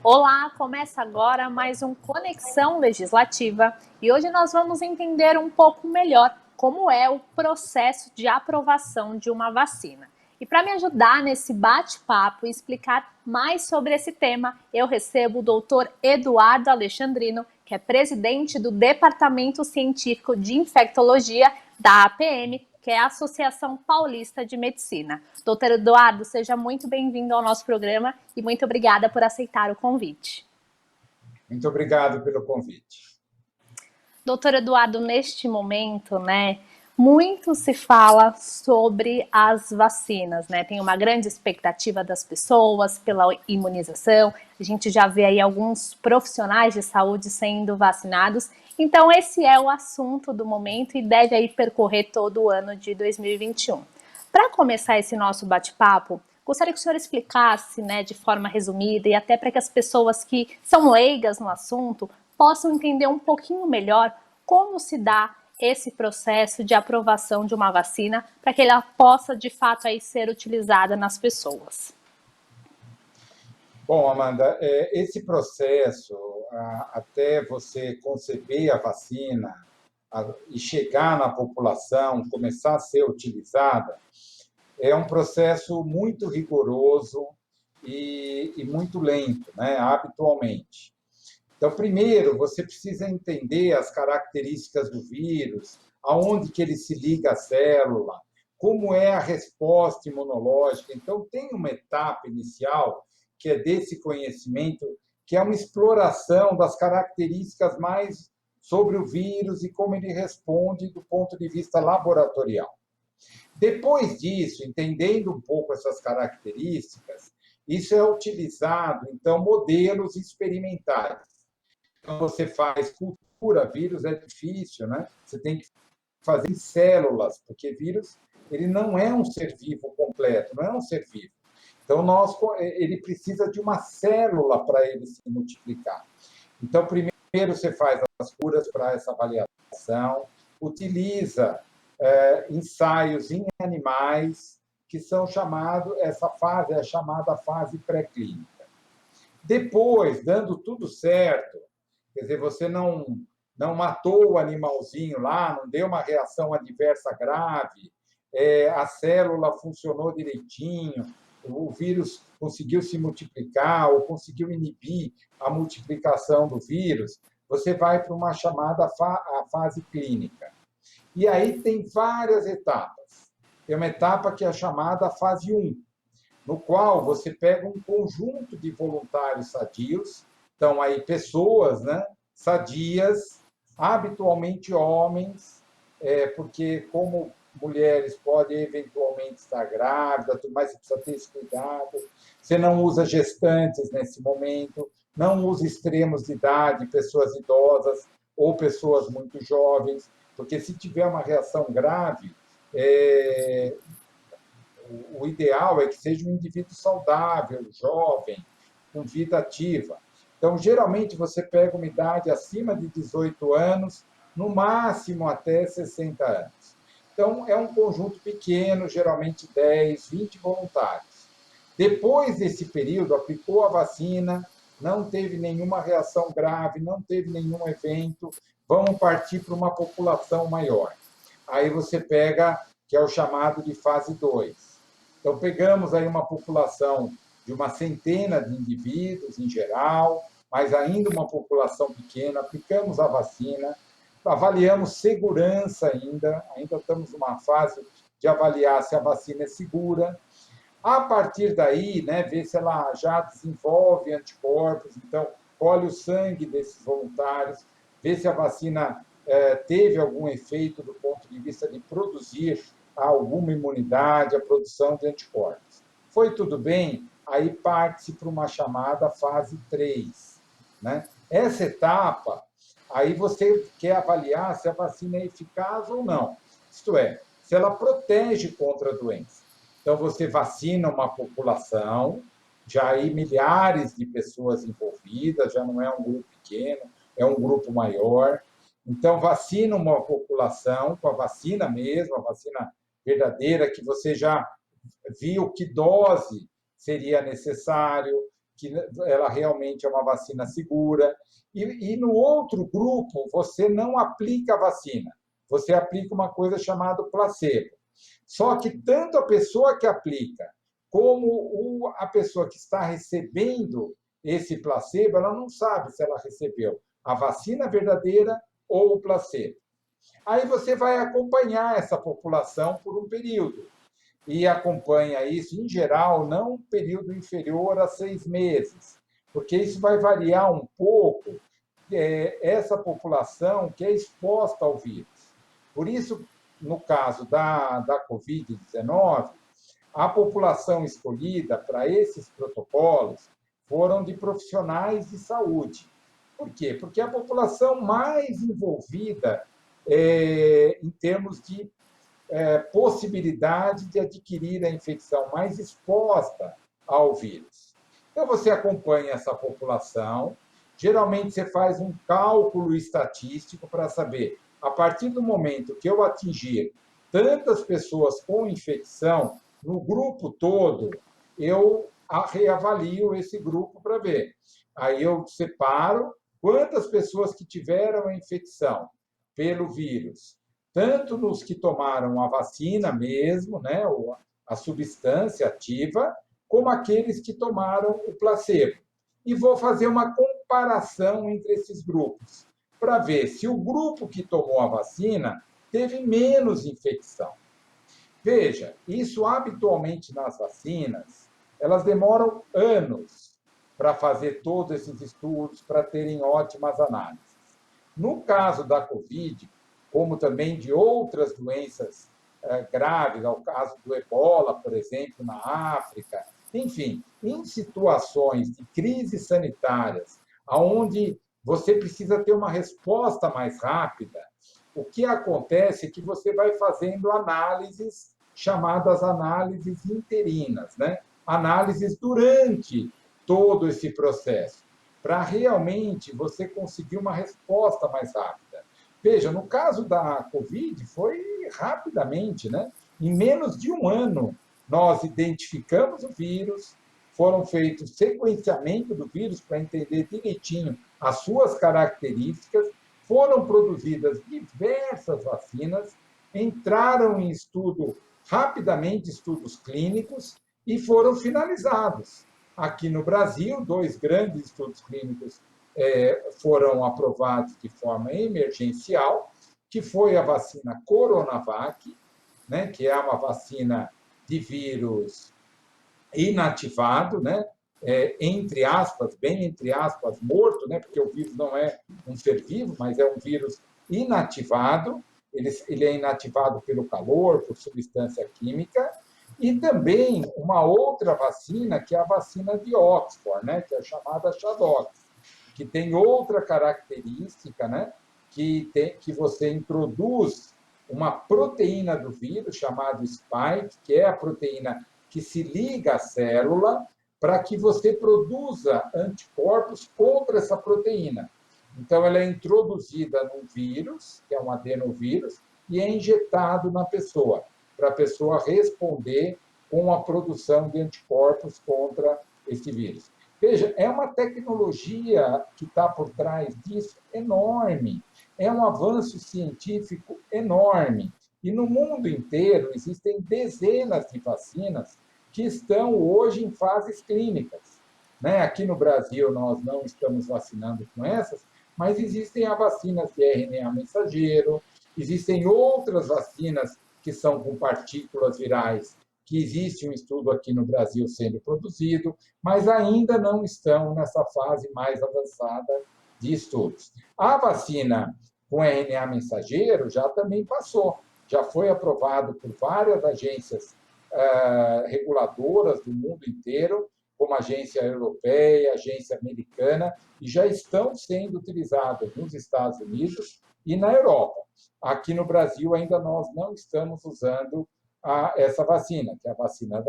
Olá, começa agora mais um Conexão Legislativa e hoje nós vamos entender um pouco melhor como é o processo de aprovação de uma vacina. E para me ajudar nesse bate-papo e explicar mais sobre esse tema, eu recebo o Dr. Eduardo Alexandrino, que é presidente do Departamento Científico de Infectologia da APM, que é a Associação Paulista de Medicina. Doutor Eduardo, seja muito bem-vindo ao nosso programa e muito obrigada por aceitar o convite. Muito obrigado pelo convite. Doutor Eduardo, neste momento, muito se fala sobre as vacinas, Tem uma grande expectativa das pessoas pela imunização. A gente já vê aí alguns profissionais de saúde sendo vacinados. Então, esse é o assunto do momento e deve aí percorrer todo o ano de 2021. Para começar esse nosso bate-papo, gostaria que o senhor explicasse, de forma resumida e até para que as pessoas que são leigas no assunto possam entender um pouquinho melhor como se dá esse processo de aprovação de uma vacina para que ela possa, de fato, aí ser utilizada nas pessoas. Bom, Amanda, esse processo, até você conceber a vacina e chegar na população, começar a ser utilizada, é um processo muito rigoroso e muito lento, habitualmente. Então, primeiro, você precisa entender as características do vírus, aonde que ele se liga à célula, como é a resposta imunológica. Então, tem uma etapa inicial, que é desse conhecimento, que é uma exploração das características mais sobre o vírus e como ele responde do ponto de vista laboratorial. Depois disso, entendendo um pouco essas características, isso é utilizado, então, modelos experimentais. Então, você faz cultura, vírus é difícil, Você tem que fazer em células, porque vírus ele não é um ser vivo completo, não é um ser vivo. Então, ele precisa de uma célula para ele se multiplicar. Então, primeiro você faz as curas para essa avaliação, utiliza ensaios em animais, que são chamados, essa fase é chamada fase pré-clínica. Depois, dando tudo certo, quer dizer, você não matou o animalzinho lá, não deu uma reação adversa grave, a célula funcionou direitinho, o vírus conseguiu se multiplicar ou conseguiu inibir a multiplicação do vírus, você vai para uma chamada a fase clínica. E aí tem várias etapas. Tem uma etapa que é chamada fase 1, no qual você pega um conjunto de voluntários sadios, então aí pessoas, sadias, habitualmente homens, porque como mulheres podem eventualmente estar grávidas, mas você precisa ter esse cuidado. Você não usa gestantes nesse momento, não usa extremos de idade, pessoas idosas ou pessoas muito jovens, porque se tiver uma reação grave, o ideal é que seja um indivíduo saudável, jovem, com vida ativa. Então, geralmente, você pega uma idade acima de 18 anos, no máximo até 60 anos. Então, é um conjunto pequeno, geralmente 10, 20 voluntários. Depois desse período, aplicou a vacina, não teve nenhuma reação grave, não teve nenhum evento, vamos partir para uma população maior. Aí você pega, que é o chamado de fase 2. Então, pegamos aí uma população de uma centena de indivíduos em geral, mas ainda uma população pequena, aplicamos a vacina, avaliamos segurança ainda estamos numa fase de avaliar se a vacina é segura. A partir daí, ver se ela já desenvolve anticorpos, então, colhe o sangue desses voluntários, ver se a vacina teve algum efeito do ponto de vista de produzir alguma imunidade, a produção de anticorpos. Foi tudo bem? Aí parte-se para uma chamada fase 3. Essa etapa, aí você quer avaliar se a vacina é eficaz ou não. Isto é, se ela protege contra a doença. Então, você vacina uma população, já aí milhares de pessoas envolvidas, já não é um grupo pequeno, é um grupo maior. Então, vacina uma população com a vacina mesmo, a vacina verdadeira, que você já viu que dose seria necessário, que ela realmente é uma vacina segura. E no outro grupo, você não aplica a vacina, você aplica uma coisa chamada placebo. Só que tanto a pessoa que aplica como a pessoa que está recebendo esse placebo, ela não sabe se ela recebeu a vacina verdadeira ou o placebo. Aí você vai acompanhar essa população por um período. E acompanha isso, em geral, não um período inferior a 6 meses, porque isso vai variar um pouco essa população que é exposta ao vírus. Por isso, no caso da Covid-19, a população escolhida para esses protocolos foram de profissionais de saúde. Por quê? Porque a população mais envolvida em termos de possibilidade de adquirir a infecção, mais exposta ao vírus. Então, você acompanha essa população, geralmente você faz um cálculo estatístico para saber, a partir do momento que eu atingir tantas pessoas com infecção, no grupo todo, eu reavalio esse grupo para ver. Aí eu separo quantas pessoas que tiveram a infecção pelo vírus, tanto nos que tomaram a vacina mesmo, né, a substância ativa, como aqueles que tomaram o placebo. E vou fazer uma comparação entre esses grupos, para ver se o grupo que tomou a vacina teve menos infecção. Veja, isso habitualmente nas vacinas, elas demoram anos para fazer todos esses estudos, para terem ótimas análises. No caso da Covid, como também de outras doenças graves, ao caso do ebola, por exemplo, na África, enfim, em situações de crises sanitárias, onde você precisa ter uma resposta mais rápida, o que acontece é que você vai fazendo análises chamadas análises interinas, né? Análises durante todo esse processo, para realmente você conseguir uma resposta mais rápida. Veja, no caso da Covid, foi rapidamente, né? Em menos de um ano, nós identificamos o vírus, foram feitos sequenciamento do vírus para entender direitinho as suas características, foram produzidas diversas vacinas, entraram em estudo rapidamente, estudos clínicos, e foram finalizados. Aqui no Brasil, 2 grandes estudos clínicos foram aprovados de forma emergencial, que foi a vacina Coronavac, né, que é uma vacina de vírus inativado, né, entre aspas, bem entre aspas, morto, né, porque o vírus não é um ser vivo, mas é um vírus inativado, ele é inativado pelo calor, por substância química, e também uma outra vacina, que é a vacina de Oxford, né, que é a chamada Chadox, que tem outra característica, né, que você introduz uma proteína do vírus, chamada spike, que é a proteína que se liga à célula, para que você produza anticorpos contra essa proteína. Então, ela é introduzida no vírus, que é um adenovírus, e é injetado na pessoa, para a pessoa responder com a produção de anticorpos contra esse vírus. Veja, é uma tecnologia que está por trás disso enorme, é um avanço científico enorme. E no mundo inteiro existem dezenas de vacinas que estão hoje em fases clínicas. Né? Aqui no Brasil, nós não estamos vacinando com essas, mas existem as vacinas de RNA mensageiro, existem outras vacinas que são com partículas virais, que existe um estudo aqui no Brasil sendo produzido, mas ainda não estão nessa fase mais avançada de estudos. A vacina com RNA mensageiro já também passou, já foi aprovado por várias agências reguladoras do mundo inteiro, como a agência europeia, a agência americana, e já estão sendo utilizadas nos Estados Unidos e na Europa. Aqui no Brasil, ainda nós não estamos usando essa vacina, que é a vacina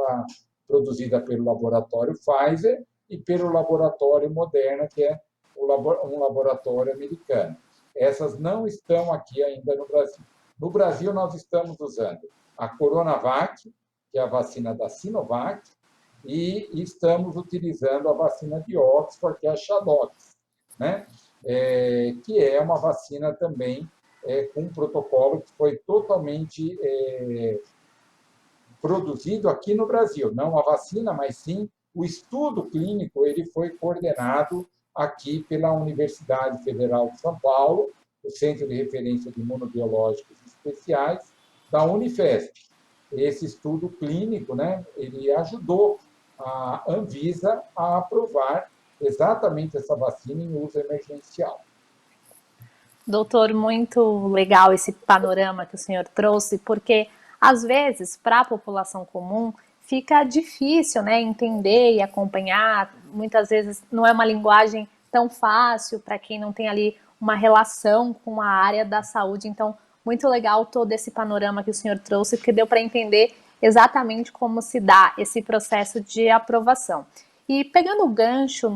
produzida pelo laboratório Pfizer e pelo laboratório Moderna, que é um laboratório americano. Essas não estão aqui ainda no Brasil. No Brasil, nós estamos usando a Coronavac, que é a vacina da Sinovac, e estamos utilizando a vacina de Oxford, que é a Chadox, né? Que é uma vacina também com um protocolo que foi totalmente produzido aqui no Brasil, não a vacina, mas sim o estudo clínico, ele foi coordenado aqui pela Universidade Federal de São Paulo, o Centro de Referência de Imunobiológicos Especiais, da Unifesp. Esse estudo clínico, né, ele ajudou a Anvisa a aprovar exatamente essa vacina em uso emergencial. Doutor, muito legal esse panorama que o senhor trouxe, porque às vezes para a população comum fica difícil, né, entender e acompanhar. Muitas vezes não é uma linguagem tão fácil para quem não tem ali uma relação com a área da saúde. Então, muito legal todo esse panorama que o senhor trouxe, porque deu para entender exatamente como se dá esse processo de aprovação. E pegando o gancho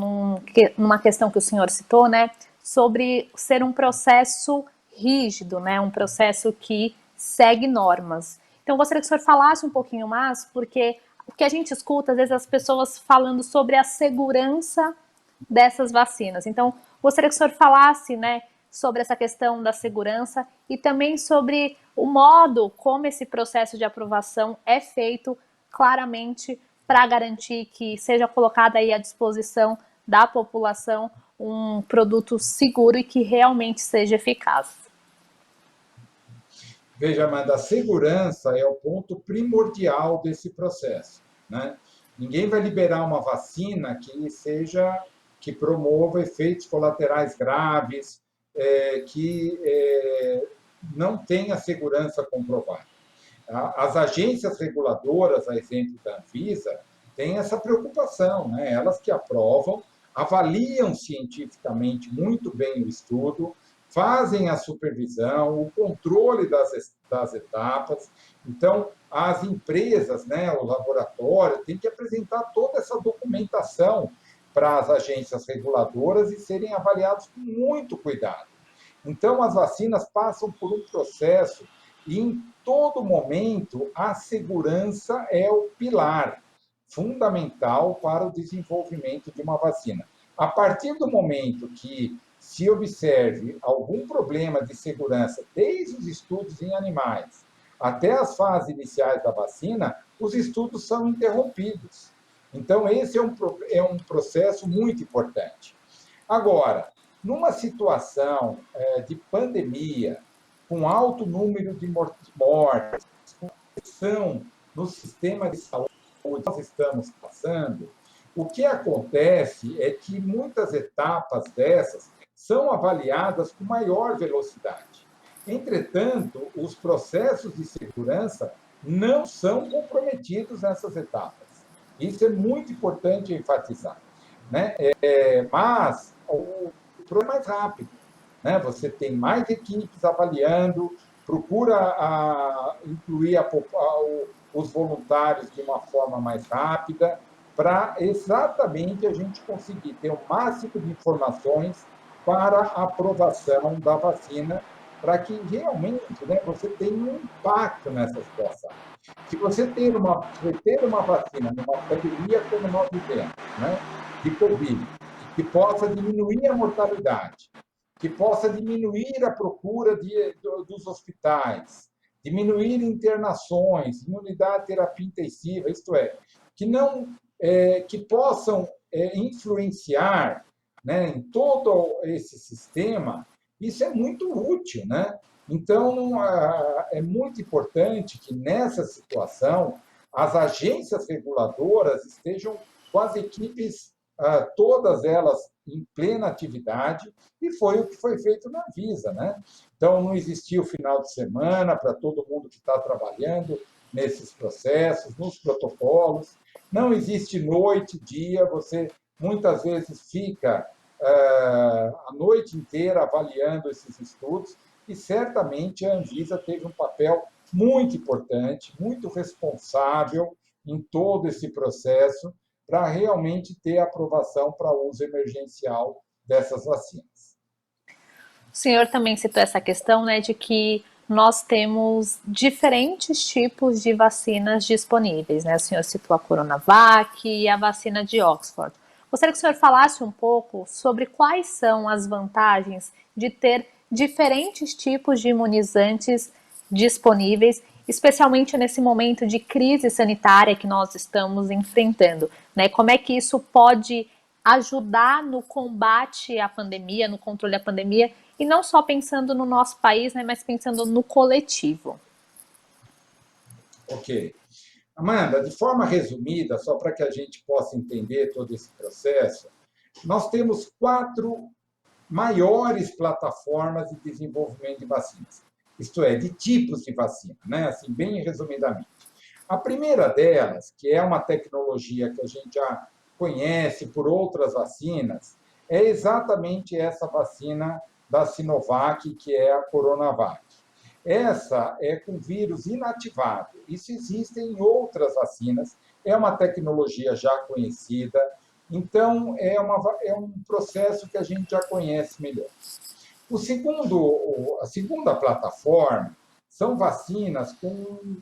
numa questão que o senhor citou, né, sobre ser um processo rígido, né, um processo que segue normas. Então, gostaria que o senhor falasse um pouquinho mais, porque o que a gente escuta, às vezes, as pessoas falando sobre a segurança dessas vacinas. Então, gostaria que o senhor falasse, né, sobre essa questão da segurança e também sobre o modo como esse processo de aprovação é feito claramente para garantir que seja colocada aí à disposição da população um produto seguro e que realmente seja eficaz. Veja, Amanda, a segurança é o ponto primordial desse processo, né? Ninguém vai liberar uma vacina que promova efeitos colaterais graves, que não tenha segurança comprovada. As agências reguladoras, a exemplo da Anvisa, têm essa preocupação, né? Elas que aprovam, avaliam cientificamente muito bem o estudo, fazem a supervisão, o controle das etapas. Então, as empresas, né, o laboratório, têm que apresentar toda essa documentação para as agências reguladoras e serem avaliados com muito cuidado. Então, as vacinas passam por um processo e, em todo momento, a segurança é o pilar fundamental para o desenvolvimento de uma vacina. A partir do momento que se observe algum problema de segurança, desde os estudos em animais até as fases iniciais da vacina, os estudos são interrompidos. Então, esse é um processo muito importante. Agora, numa situação de pandemia, com alto número de mortes, com pressão no sistema de saúde que nós estamos passando, o que acontece é que muitas etapas dessas são avaliadas com maior velocidade. Entretanto, os processos de segurança não são comprometidos nessas etapas. Isso é muito importante enfatizar, né? Mas o problema é mais rápido, né? Você tem mais equipes avaliando, procura incluir os voluntários de uma forma mais rápida, para exatamente a gente conseguir ter o máximo de informações para a aprovação da vacina, para que realmente, né, você tenha um impacto nessa situação. Se você ter uma vacina numa pandemia como nós vivemos, né, de Covid, que possa diminuir a mortalidade, que possa diminuir a procura dos hospitais, diminuir internações, unidade de terapia intensiva, isto é, que não que possam influenciar, né, em todo esse sistema, isso é muito útil, né? Então, é muito importante que nessa situação as agências reguladoras estejam com as equipes todas elas em plena atividade, e foi o que foi feito na Anvisa, né? Então, não existia o final de semana para todo mundo que está trabalhando nesses processos, nos protocolos, não existe noite, dia, você muitas vezes fica a noite inteira avaliando esses estudos, e certamente a Anvisa teve um papel muito importante, muito responsável em todo esse processo, para realmente ter aprovação para uso emergencial dessas vacinas. O senhor também citou essa questão, né, de que nós temos diferentes tipos de vacinas disponíveis, né? O senhor citou a Coronavac e a vacina de Oxford. Gostaria que o senhor falasse um pouco sobre quais são as vantagens de ter diferentes tipos de imunizantes disponíveis, especialmente nesse momento de crise sanitária que nós estamos enfrentando, né? Como é que isso pode ajudar no combate à pandemia, no controle da pandemia, e não só pensando no nosso país, né, mas pensando no coletivo. Ok. Amanda, de forma resumida, só para que a gente possa entender todo esse processo, nós temos 4 maiores plataformas de desenvolvimento de vacinas, isto é, de tipos de vacina, né? Assim, bem resumidamente. A primeira delas, que é uma tecnologia que a gente já conhece por outras vacinas, é exatamente essa vacina da Sinovac, que é a Coronavac. Essa é com vírus inativado. Isso existe em outras vacinas, é uma tecnologia já conhecida, então é um processo que a gente já conhece melhor. A segunda plataforma são vacinas com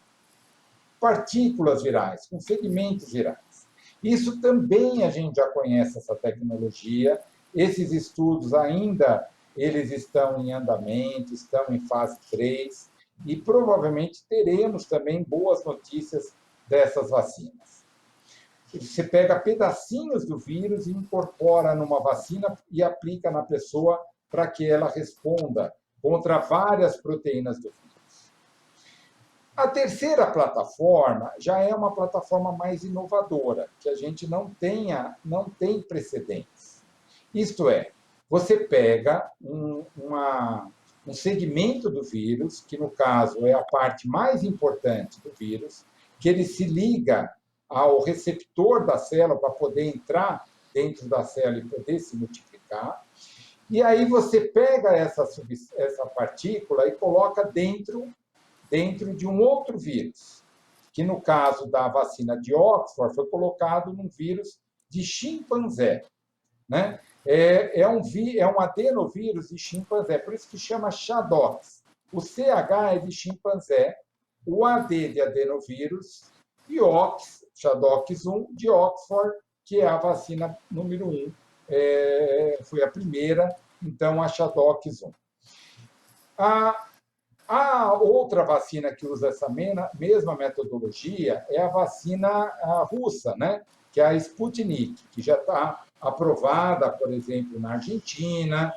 partículas virais, com segmentos virais. Isso também a gente já conhece essa tecnologia. Esses estudos ainda eles estão em andamento, estão em fase 3 e provavelmente teremos também boas notícias dessas vacinas. Você pega pedacinhos do vírus e incorpora numa vacina e aplica na pessoa para que ela responda contra várias proteínas do vírus. A terceira plataforma já é uma plataforma mais inovadora, que a gente não tem precedentes. Isto é, você pega um segmento do vírus, que no caso é a parte mais importante do vírus, que ele se liga ao receptor da célula para poder entrar dentro da célula e poder se multiplicar. E aí você pega essa partícula e coloca dentro de um outro vírus, que no caso da vacina de Oxford foi colocado num vírus de chimpanzé, né? É um adenovírus de chimpanzé, por isso que chama ChAdOx. O CH é de chimpanzé, o AD de adenovírus e Ox, ChAdOx1 de Oxford, que é a vacina número 1, foi a primeira, então a ChAdOx1. A outra vacina que usa essa mesma metodologia é a vacina russa, né? Que é a Sputnik, que já está aprovada, por exemplo, na Argentina,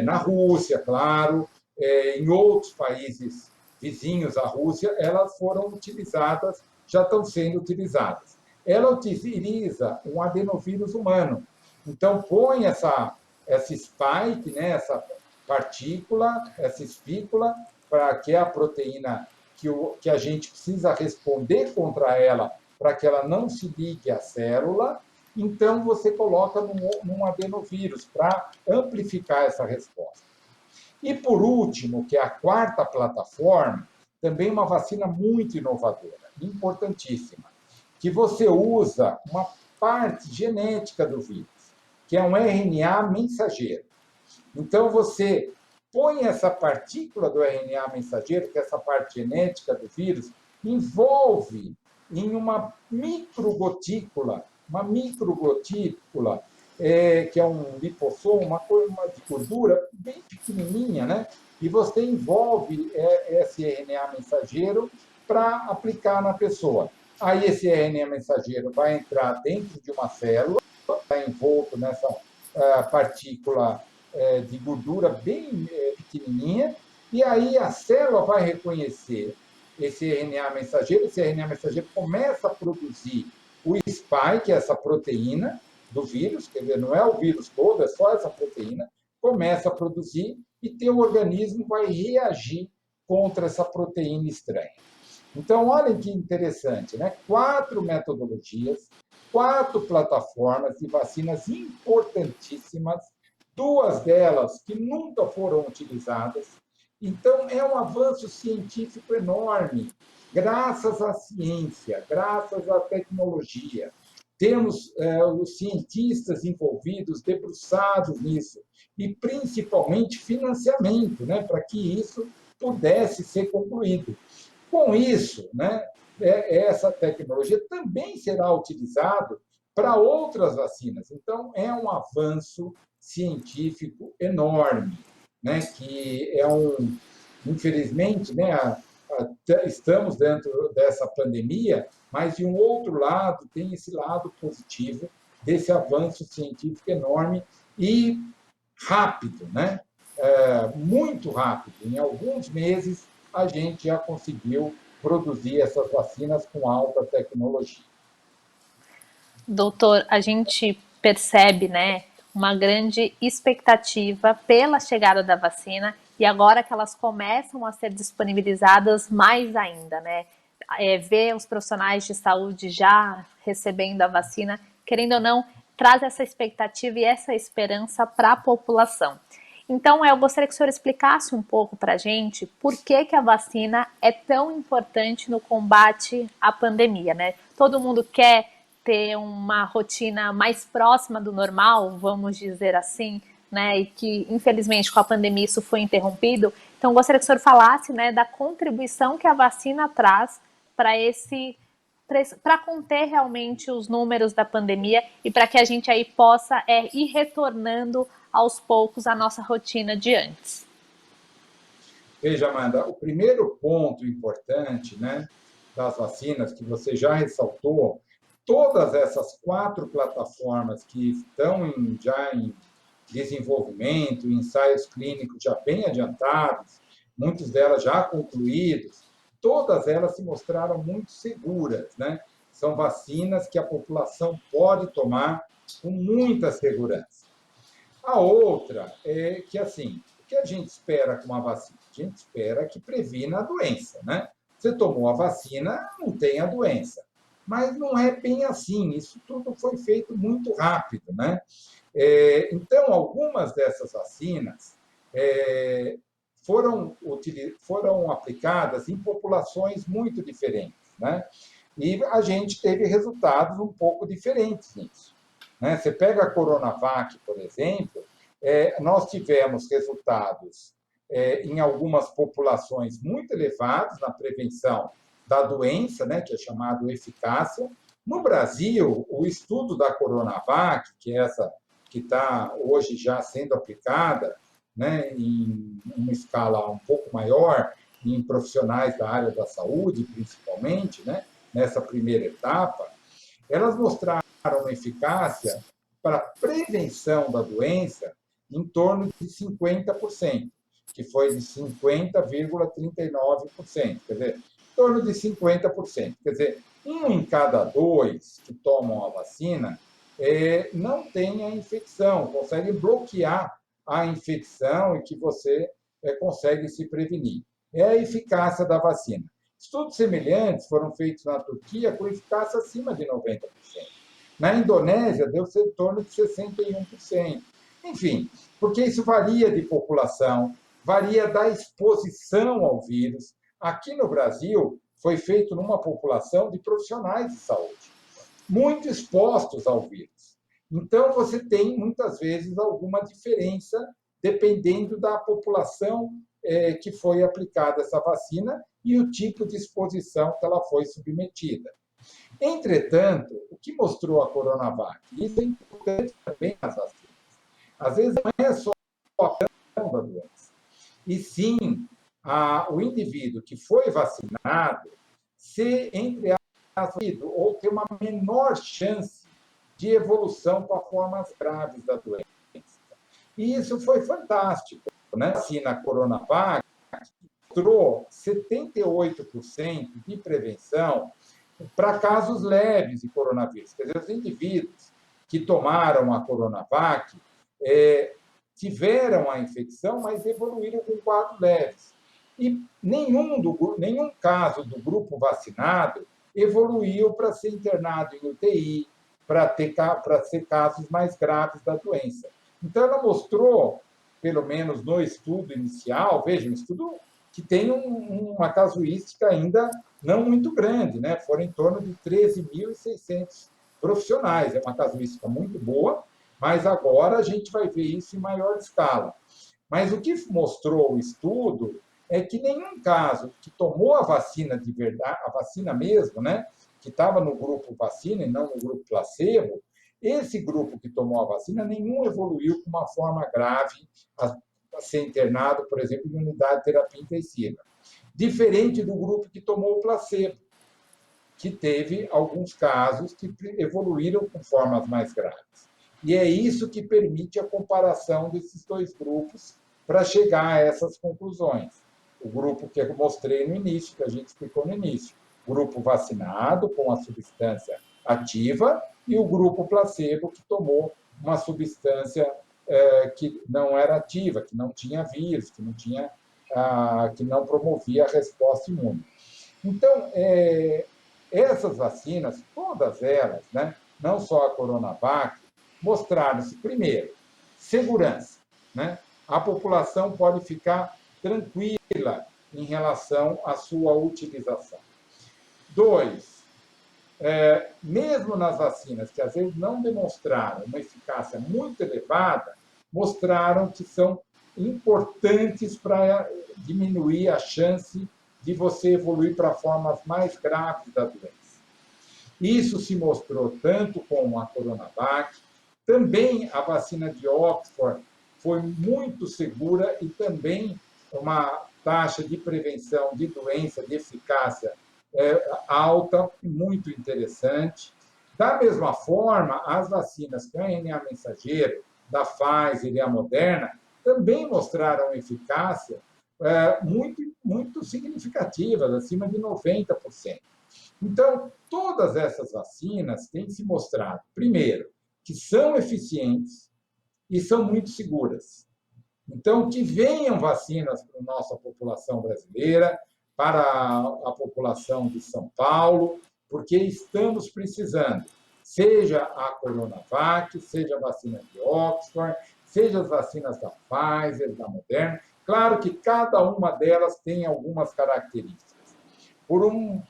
na Rússia, claro, em outros países vizinhos à Rússia, elas foram utilizadas, já estão sendo utilizadas. Ela utiliza um adenovírus humano. Então, põe essa spike, né, essa partícula, essa espícula, para que é a proteína que a gente precisa responder contra ela para que ela não se ligue à célula, então você coloca num adenovírus para amplificar essa resposta. E, por último, que é a quarta plataforma, também uma vacina muito inovadora, importantíssima, que você usa uma parte genética do vírus, que é um RNA mensageiro. Então, você põe essa partícula do RNA mensageiro, que é essa parte genética do vírus, envolve em uma microgotícula, que é um lipossomo, uma coisa de gordura bem pequenininha, né? E você envolve esse RNA mensageiro para aplicar na pessoa. Aí esse RNA mensageiro vai entrar dentro de uma célula, está envolto nessa partícula de gordura bem pequenininha, e aí a célula vai reconhecer esse RNA mensageiro começa a produzir o spike, essa proteína do vírus, quer dizer, não é o vírus todo, é só essa proteína, começa a produzir e teu organismo vai reagir contra essa proteína estranha. Então, olhem que interessante, né? 4 metodologias, 4 plataformas de vacinas importantíssimas, 2 delas que nunca foram utilizadas. Então, é um avanço científico enorme, graças à ciência, graças à tecnologia. Temos os cientistas envolvidos, debruçados nisso, e principalmente financiamento, né, para que isso pudesse ser concluído. Com isso, né, essa tecnologia também será utilizada para outras vacinas. Então, é um avanço científico enorme, né, que infelizmente, né, estamos dentro dessa pandemia, mas, de um outro lado, tem esse lado positivo desse avanço científico enorme e rápido, né? Muito rápido. Em alguns meses, a gente já conseguiu produzir essas vacinas com alta tecnologia. Doutor, a gente percebe, né, uma grande expectativa pela chegada da vacina e agora que elas começam a ser disponibilizadas mais ainda, né? Ver os profissionais de saúde já recebendo a vacina, querendo ou não, traz essa expectativa e essa esperança para a população. Então, eu gostaria que o senhor explicasse um pouco para a gente por que a vacina é tão importante no combate à pandemia, né? Todo mundo quer ter uma rotina mais próxima do normal, vamos dizer assim, né? E que, infelizmente, com a pandemia isso foi interrompido. Então, gostaria que o senhor falasse, né, da contribuição que a vacina traz para conter realmente os números da pandemia e para que a gente aí possa ir retornando aos poucos a nossa rotina de antes. Veja, Amanda, o primeiro ponto importante, né, das vacinas que você já ressaltou, todas essas 4 plataformas que estão já em desenvolvimento, ensaios clínicos já bem adiantados, muitas delas já concluídos, todas elas se mostraram muito seguras, né? São vacinas que a população pode tomar com muita segurança. A outra é que, assim, o que a gente espera com uma vacina? A gente espera que previna a doença, né? Você tomou a vacina, não tem a doença. Mas não é bem assim, isso tudo foi feito muito rápido, né? Então, algumas dessas vacinas foram aplicadas em populações muito diferentes, né? E a gente teve resultados um pouco diferentes nisso. Né? Você pega a Coronavac, por exemplo, nós tivemos resultados em algumas populações muito elevados na prevenção da doença, né, que é chamado eficácia. No Brasil, o estudo da Coronavac, que é essa que está hoje já sendo aplicada, né, em uma escala um pouco maior, em profissionais da área da saúde, principalmente, né, nessa primeira etapa, elas mostraram uma eficácia para prevenção da doença em torno de 50%, que foi de 50,39%, quer dizer, em torno de 50%. Quer dizer, 1 em cada 2 que tomam a vacina não tem a infecção, conseguem bloquear a infecção e que você consegue se prevenir. É a eficácia da vacina. Estudos semelhantes foram feitos na Turquia com eficácia acima de 90%. Na Indonésia, deu-se em torno de 61%. Enfim, porque isso varia de população, varia da exposição ao vírus. Aqui no Brasil, foi feito numa população de profissionais de saúde, muito expostos ao vírus. Então, você tem, muitas vezes, alguma diferença dependendo da população que foi aplicada essa vacina e o tipo de exposição que ela foi submetida. Entretanto, o que mostrou a Coronavac? Isso é importante também nas vacinas. Às vezes não é só a prevenção da doença, e sim o indivíduo que foi vacinado ser, entre aspas, ou ter uma menor chance de evolução para formas graves da doença. E isso foi fantástico. Né? A vacina Coronavac mostrou 78% de prevenção para casos leves de coronavírus. Quer dizer, os indivíduos que tomaram a Coronavac tiveram a infecção, mas evoluíram com quadros leves. E nenhum caso do grupo vacinado evoluiu para ser internado em UTI, para ser casos mais graves da doença. Então, ela mostrou, pelo menos no estudo inicial, veja, um estudo que tem uma casuística ainda não muito grande, né? Foram em torno de 13.600 profissionais. É uma casuística muito boa, mas agora a gente vai ver isso em maior escala. Mas o que mostrou o estudo é que nenhum caso que tomou a vacina de verdade, a vacina mesmo, né, que estava no grupo vacina e não no grupo placebo, esse grupo que tomou a vacina, nenhum evoluiu com uma forma grave a ser internado, por exemplo, em unidade de terapia intensiva. Diferente do grupo que tomou o placebo, que teve alguns casos que evoluíram com formas mais graves. E é isso que permite a comparação desses dois grupos para chegar a essas conclusões. O grupo que eu mostrei no início, que a gente explicou no início, grupo vacinado com a substância ativa e o grupo placebo que tomou uma substância que não era ativa, que não tinha vírus, que não promovia a resposta imune. Então, essas vacinas, todas elas, né, não só a Coronavac, mostraram-se, primeiro, segurança. Né? A população pode ficar tranquila em relação à sua utilização. Dois, mesmo nas vacinas que às vezes não demonstraram uma eficácia muito elevada, mostraram que são importantes para diminuir a chance de você evoluir para formas mais graves da doença. Isso se mostrou tanto com a Coronavac, também a vacina de Oxford foi muito segura e também uma taxa de prevenção de doença, de eficácia alta, muito interessante. Da mesma forma, as vacinas com RNA mensageiro, da Pfizer e a Moderna, também mostraram eficácia muito significativas, acima de 90%. Então, todas essas vacinas têm se mostrado, primeiro, que são eficientes e são muito seguras. Então, que venham vacinas para a nossa população brasileira, para a população de São Paulo, porque estamos precisando, seja a Coronavac, seja a vacina de Oxford, seja as vacinas da Pfizer, da Moderna. Claro que cada uma delas tem algumas características. Por um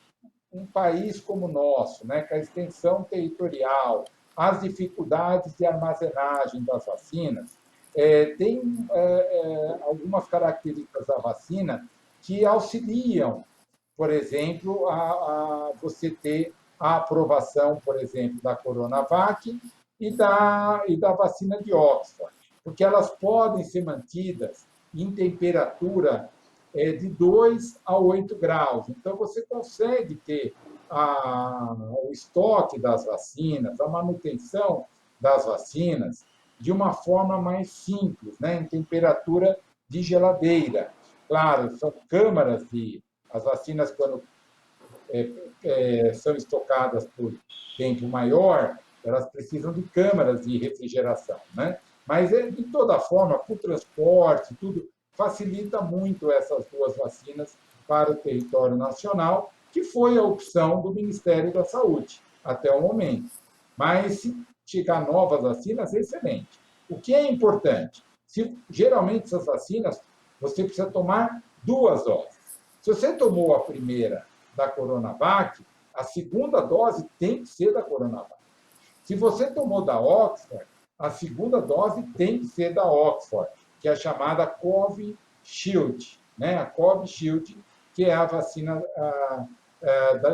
país como o nosso, né, com a extensão territorial, as dificuldades de armazenagem das vacinas, tem algumas características da vacina que auxiliam, por exemplo, a você ter a aprovação, por exemplo, da Coronavac e da vacina de Oxford, porque elas podem ser mantidas em temperatura de 2 a 8 graus. Então, você consegue ter o estoque das vacinas, a manutenção das vacinas, de uma forma mais simples, né? Em temperatura de geladeira. Claro, são câmaras de. As vacinas, quando são estocadas por tempo maior, elas precisam de câmaras de refrigeração, né? Mas, de toda forma, para o transporte, tudo, facilita muito essas duas vacinas para o território nacional, que foi a opção do Ministério da Saúde até o momento. Mas, se chegar novas vacinas, excelente. O que é importante? Geralmente, essas vacinas, você precisa tomar 2 doses. Se você tomou a primeira da Coronavac, a segunda dose tem que ser da Coronavac. Se você tomou da Oxford, a segunda dose tem que ser da Oxford, que é a chamada Covishield, né? A Covishield, que é a vacina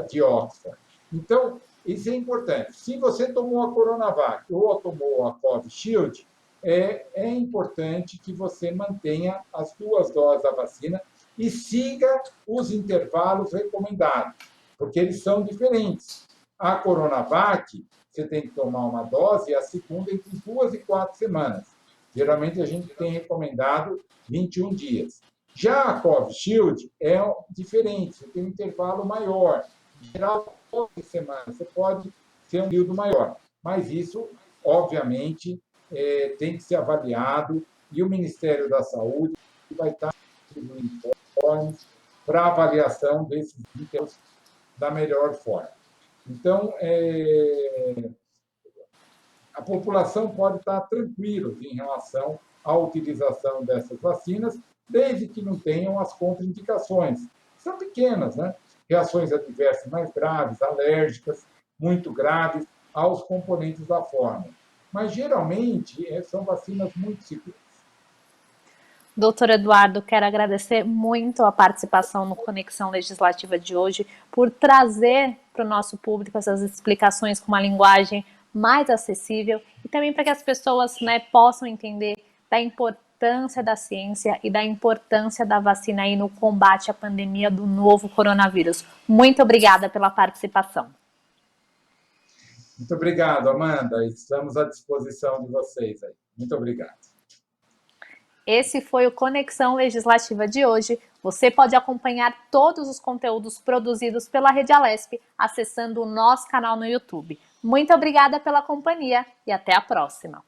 de Oxford. Então, isso é importante. Se você tomou a Coronavac ou tomou a Covishield, é importante que você mantenha as 2 doses da vacina e siga os intervalos recomendados, porque eles são diferentes. A Coronavac, você tem que tomar uma dose e a segunda entre 2 e 4 semanas. Geralmente, a gente tem recomendado 21 dias. Já a Covishield é diferente, você tem um intervalo maior. Em geral, 12 semanas, você pode ter um período maior. Mas isso, obviamente, tem que ser avaliado e o Ministério da Saúde vai estar distribuindo informes para avaliação desses intervalos da melhor forma. Então, a população pode estar tranquila em relação à utilização dessas vacinas, desde que não tenham as contraindicações. São pequenas, né? Reações adversas mais graves, alérgicas, muito graves aos componentes da fórmula. Mas, geralmente, são vacinas muito seguras. Doutor Eduardo, quero agradecer muito a participação no Conexão Legislativa de hoje, por trazer para o nosso público essas explicações com uma linguagem mais acessível e também para que as pessoas, né, possam entender da importância da ciência e da importância da vacina aí no combate à pandemia do novo coronavírus. Muito obrigada pela participação. Muito obrigado, Amanda. Estamos à disposição de vocês aí. Muito obrigado. Esse foi o Conexão Legislativa de hoje. Você pode acompanhar todos os conteúdos produzidos pela Rede Alesp acessando o nosso canal no YouTube. Muito obrigada pela companhia e até a próxima.